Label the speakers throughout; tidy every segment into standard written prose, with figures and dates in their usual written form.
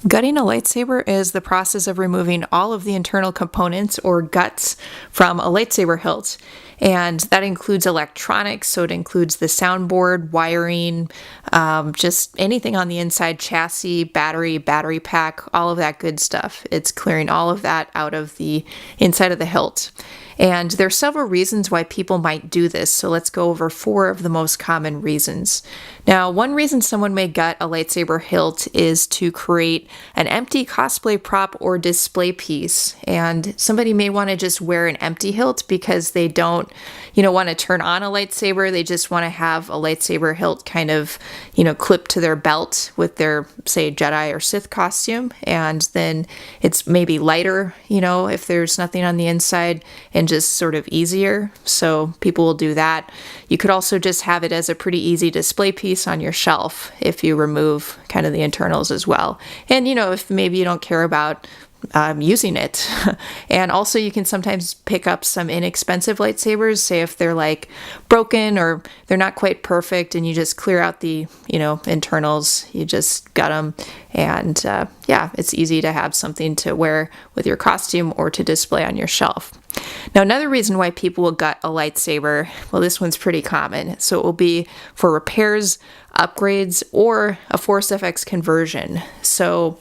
Speaker 1: Gutting a lightsaber is the process of removing all of the internal components or guts from a lightsaber hilt. And that includes electronics, so it includes the soundboard, wiring, just anything on the inside, chassis, battery pack, all of that good stuff. It's clearing all of that out of the inside of the hilt. And there are several reasons why people might do this, so let's go over 4 of the most common reasons. Now, one reason someone may gut a lightsaber hilt is to create an empty cosplay prop or display piece. And somebody may want to just wear an empty hilt because they don't, want to turn on a lightsaber. They just want to have a lightsaber hilt kind of, clipped to their belt with their, say, Jedi or Sith costume. And then it's maybe lighter, if there's nothing on the inside, and just sort of easier. So people will do that. You could also just have it as a pretty easy display piece on your shelf if you remove kind of the internals as well. And, if maybe you don't care about using it. And also you can sometimes pick up some inexpensive lightsabers, say if they're like broken or they're not quite perfect, and you just clear out the, internals, you just gut them. And it's easy to have something to wear with your costume or to display on your shelf. Now, another reason why people will gut a lightsaber, well, this one's pretty common. So it will be for repairs, upgrades, or a Force FX conversion. So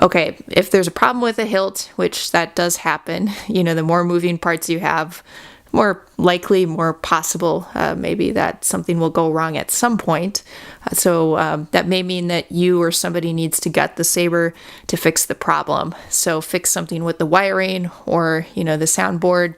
Speaker 1: okay, if there's a problem with a hilt, which that does happen, the more moving parts you have, more likely, more possible, maybe that something will go wrong at some point. So that may mean that you or somebody needs to gut the saber to fix the problem. So fix something with the wiring or, the soundboard.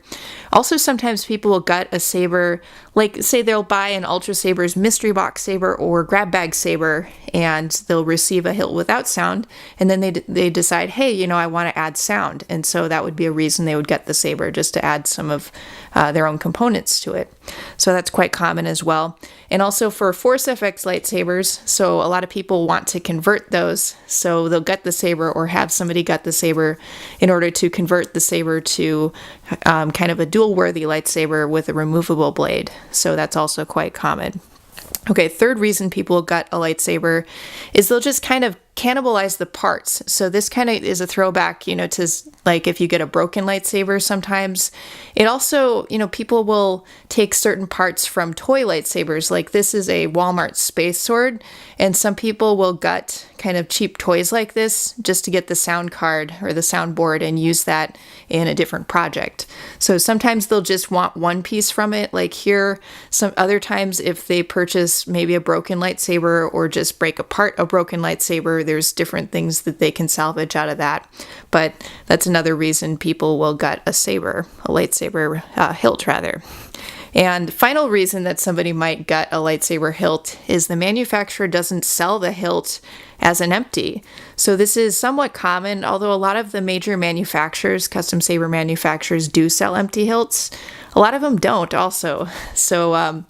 Speaker 1: Also, sometimes people will gut a saber, like say they'll buy an Ultra Saber's mystery box saber or grab bag saber, and they'll receive a hilt without sound, and then they decide, hey, I want to add sound. And so that would be a reason they would gut the saber, just to add some of their own components to it. So that's quite common as well. And also for Force FX lightsabers, so a lot of people want to convert those, so they'll gut the saber or have somebody gut the saber in order to convert the saber to kind of a dual-worthy lightsaber with a removable blade. So that's also quite common. Okay, third reason people gut a lightsaber is they'll just kind of cannibalize the parts. So this kind of is a throwback, to like if you get a broken lightsaber sometimes. It also, people will take certain parts from toy lightsabers. Like this is a Walmart space sword, and some people will gut kind of cheap toys like this just to get the sound card or the soundboard and use that in a different project. So sometimes they'll just want one piece from it, like here. Some other times if they purchase maybe a broken lightsaber or just break apart a broken lightsaber, there's different things that they can salvage out of that. But that's another reason people will gut a lightsaber hilt rather. And final reason that somebody might gut a lightsaber hilt is the manufacturer doesn't sell the hilt as an empty. So this is somewhat common, although a lot of the major manufacturers, custom saber manufacturers, do sell empty hilts. A lot of them don't also. So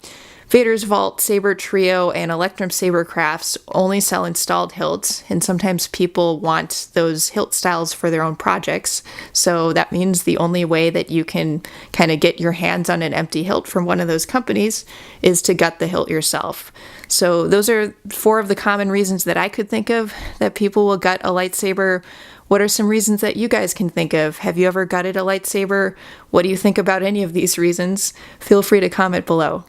Speaker 1: Vader's Vault, Saber Trio, and Electrum Saber Crafts only sell installed hilts, and sometimes people want those hilt styles for their own projects. So that means the only way that you can kind of get your hands on an empty hilt from one of those companies is to gut the hilt yourself. So those are 4 of the common reasons that I could think of that people will gut a lightsaber. What are some reasons that you guys can think of? Have you ever gutted a lightsaber? What do you think about any of these reasons? Feel free to comment below.